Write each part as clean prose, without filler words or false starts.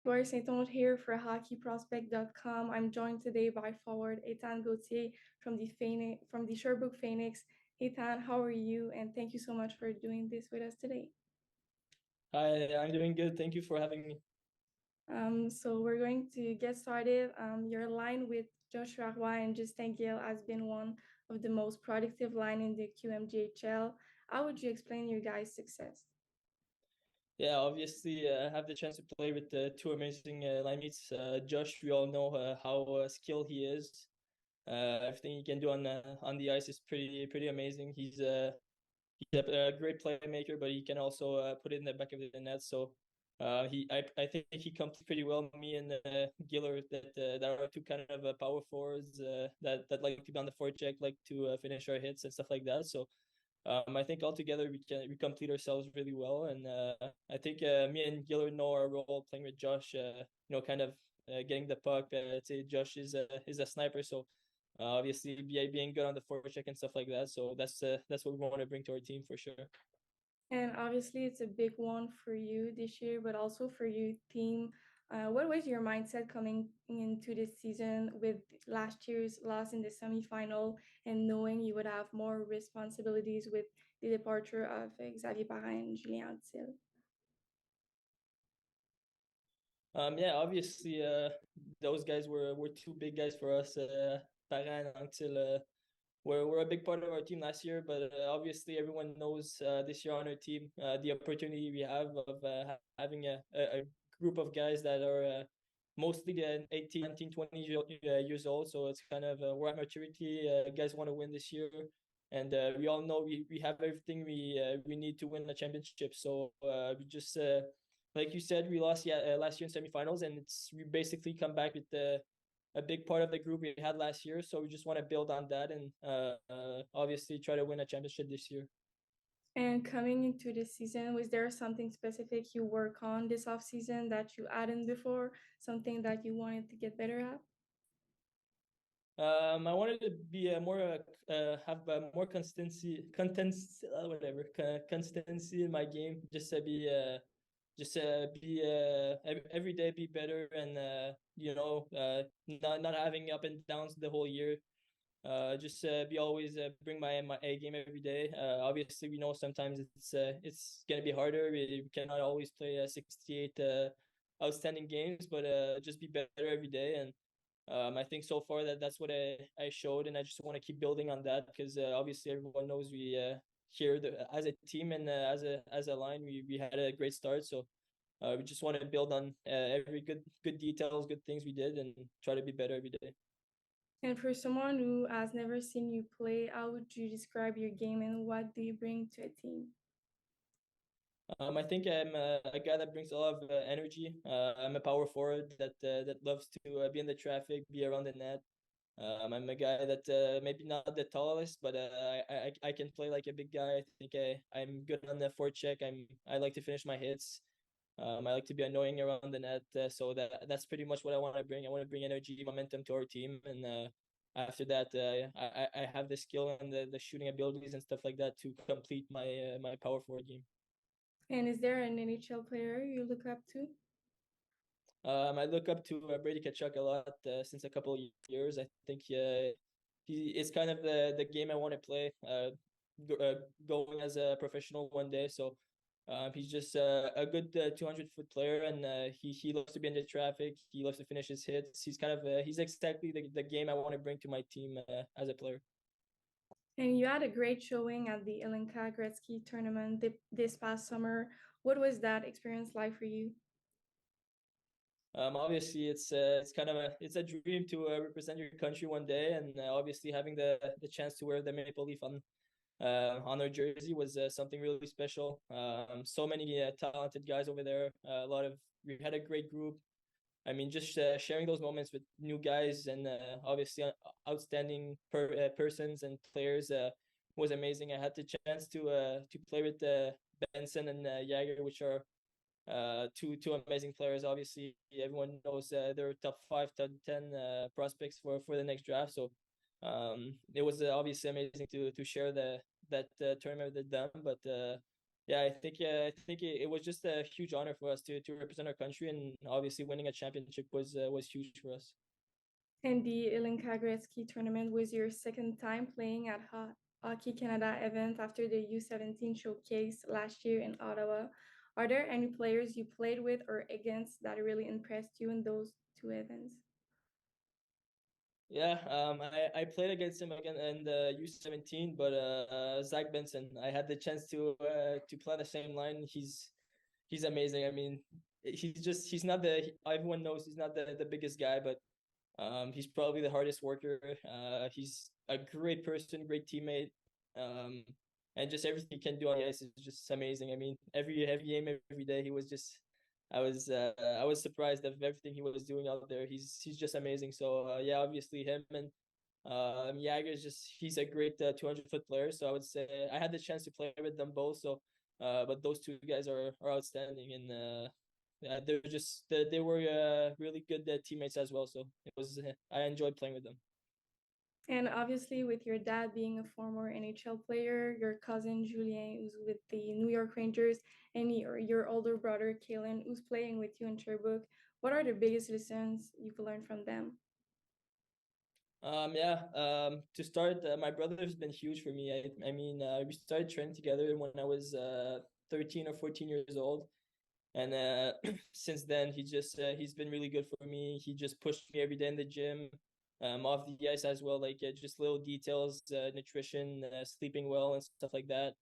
McGuire St-Onge here for hockeyprospect.com. I'm joined today by forward Gauthier from the Sherbrooke Phoenix. Ethan, how are you? And thank you so much for doing this with us today. Hi, I'm doing good. Thank you for having me. So we're going to get started. Your line with Joshua Roy and Justin Gill has been one of the most productive line in the QMJHL. How would you explain your guys' success? Yeah, obviously, I have the chance to play with two amazing line mates. Josh, we all know how skilled he is. Everything he can do on the ice is pretty amazing. He's a great playmaker, but he can also put it in the back of the net. So I think he completes pretty well. Me and Giller that are two kind of power forwards that like to be on the forecheck, like to finish our hits and stuff like that. So I think altogether we complete ourselves really well, and I think me and Giller know our role playing with Josh. Kind of getting the puck. I'd say Josh is a sniper, so obviously being good on the forecheck and stuff like that. So that's what we want to bring to our team for sure. And obviously, it's a big one for you this year, but also for your team. What was your mindset coming into this season with last year's loss in the semifinal and knowing you would have more responsibilities with the departure of Xavier Parrain and Julien Antil? Yeah, obviously, those guys were two big guys for us. Parent until we're a big part of our team last year, but obviously everyone knows this year on our team the opportunity we have of having a group of guys that are mostly the 18, 19, 20 years old. So it's kind of we're at maturity. Guys want to win this year, and we all know we have everything we need to win the championship. So we just like you said, we lost last year in semifinals, and we basically come back with the a big part of the group we had last year. So we just want to build on that and obviously try to win a championship this year. And coming into this season, was there something specific you work on this off season that you hadn't before, something that you wanted to get better at? I wanted to be have more consistency in my game. Just every day be better and not having up and downs the whole year. Just be always bring my A game every day. Obviously, we know sometimes it's gonna be harder. We cannot always play 68 outstanding games, but just be better every day. And I think so far that's what I showed, and I just want to keep building on that because obviously everyone knows we here as a team and as a line we had a great start. So we just want to build on every good details, good things we did, and try to be better every day. And for someone who has never seen you play, how would you describe your game and what do you bring to a team? I think I'm a guy that brings a lot of energy. I'm a power forward that loves to be in the traffic, be around the net. I'm a guy that maybe not the tallest, but I can play like a big guy. I think I'm good on the forecheck. I like to finish my hits. I like to be annoying around the net. So that's pretty much what I want to bring. I want to bring energy, momentum to our team, and after that, I have the skill and the shooting abilities and stuff like that to complete my power forward game. And is there an NHL player you look up to? I look up to Brady Kachuk a lot since a couple of years. I think he is kind of the game I want to play, going as a professional one day. So he's just a good 200-foot player, and he loves to be in the traffic. He loves to finish his hits. He's exactly the game I want to bring to my team as a player. And you had a great showing at the Elenka Gretzky tournament this past summer. What was that experience like for you? Obviously, it's kind of a dream to represent your country one day, and obviously having the chance to wear the maple leaf on our jersey was something really special. So many talented guys over there. We had a great group. I mean, just sharing those moments with new guys and obviously outstanding persons and players was amazing. I had the chance to play with Benson and Jagger, which are two amazing players. Obviously, everyone knows they're top 5, top 10 prospects for the next draft. So it was obviously amazing to share that tournament with them. But yeah, I think it was just a huge honor for us to represent our country, and obviously winning a championship was huge for us. And the Ilinka Gretzky tournament was your second time playing at Hockey Canada event after the U17 showcase last year in Ottawa. Are there any players you played with or against that really impressed you in those two events? Yeah, I played against him again in the U17, but Zach Benson, I had the chance to play on the same line. He's amazing. I mean, he's not the everyone knows he's not the biggest guy, but he's probably the hardest worker. He's a great person, great teammate, um, and just everything he can do on the ice is just amazing. I mean, every game, every day, he was just. I was surprised of everything he was doing out there. He's just amazing. So yeah, obviously him and Jagger is just he's a great 200-foot player. So I would say I had the chance to play with them both. So but those two guys are outstanding, and yeah, they were really good teammates as well. So it was I enjoyed playing with them. And obviously, with your dad being a former NHL player, your cousin Julien, who's with the New York Rangers, and your older brother Kalen, who's playing with you in Sherbrooke, what are the biggest lessons you've learned from them? Yeah. To start, my brother's been huge for me. I mean, we started training together when I was 13 or 14 years old, and since then he's been really good for me. He just pushed me every day in the gym, off the ice as well, like just little details, nutrition, sleeping well, and stuff like that.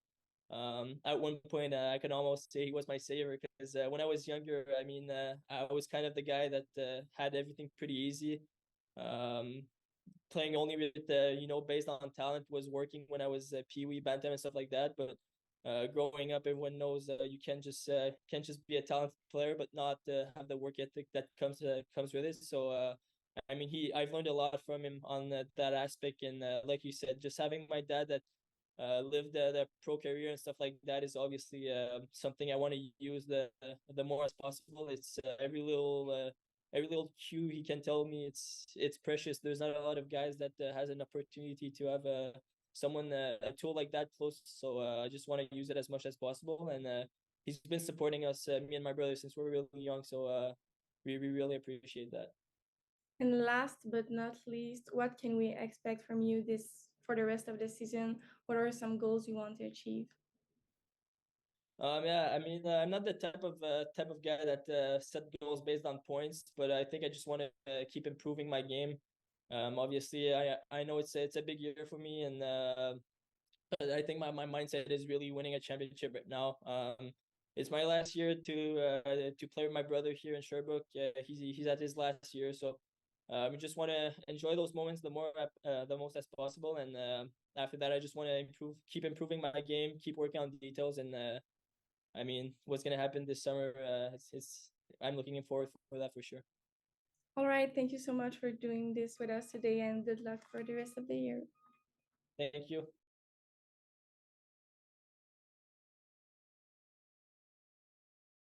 At one point, I can almost say he was my savior because when I was younger, I mean, I was kind of the guy that had everything pretty easy. Um, Playing only with based on talent was working when I was Pee-wee, Bantam, and stuff like that. But growing up, everyone knows you can't just be a talented player, but not have the work ethic that comes with it. So I mean, I've learned a lot from him on that aspect, and like you said, just having my dad that lived the pro career and stuff like that is obviously something I want to use the more as possible. It's every little cue he can tell me it's precious. There's not a lot of guys that has an opportunity to have someone a tool like that close. So I just want to use it as much as possible. And he's been supporting us, me and my brother, since we're really young. So we really appreciate that. And last but not least, what can we expect from you this for the rest of the season? What are some goals you want to achieve? Yeah, I mean, I'm not the type of guy that set goals based on points, but I think I just want to keep improving my game. Obviously, I know it's a big year for me, and I think my mindset is really winning a championship right now. It's my last year to play with my brother here in Sherbrooke. He's at his last year, so I just want to enjoy those moments the most as possible, and after that, I just want to keep improving my game, keep working on details, and I mean, what's gonna happen this summer? It's I'm looking forward for that for sure. All right, thank you so much for doing this with us today, and good luck for the rest of the year. Thank you.